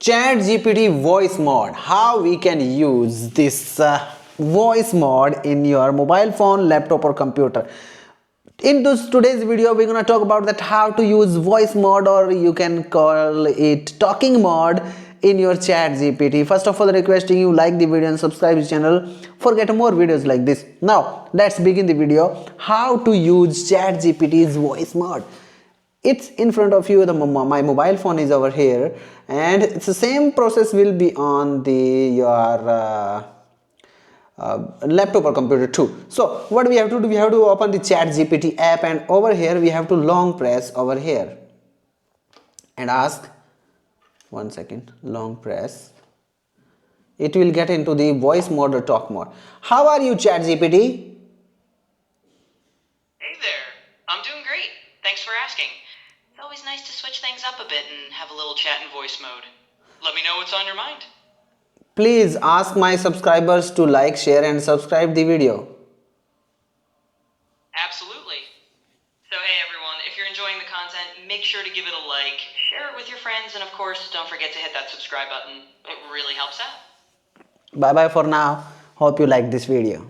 ChatGPT Voice Mode. How we can use this voice mode in your mobile phone, laptop or computer. In today's video, we're gonna talk about that how to use voice mode, or you can call it talking mode, in your ChatGPT. First of all, requesting you like the video and subscribe to the channel for get more videos like this. Now let's begin the video. How to use ChatGPT's voice mode. It's in front of you. My mobile phone is over here, and it's the same process will be on your laptop or computer too. So what we have to do, we have to open the ChatGPT app, and over here we have to long press over here and ask, one second, long press. It will get into the voice mode or talk mode. How are you, ChatGPT? Hey there, I'm doing great. Thanks for asking. It's always nice to switch things up a bit and have a little chat in voice mode. Let me know what's on your mind. Please ask my subscribers to like, share and subscribe the video. Absolutely. So hey everyone, if you're enjoying the content, make sure to give it a like, share it with your friends, and of course, don't forget to hit that subscribe button. It really helps out. Bye bye for now. Hope you like this video.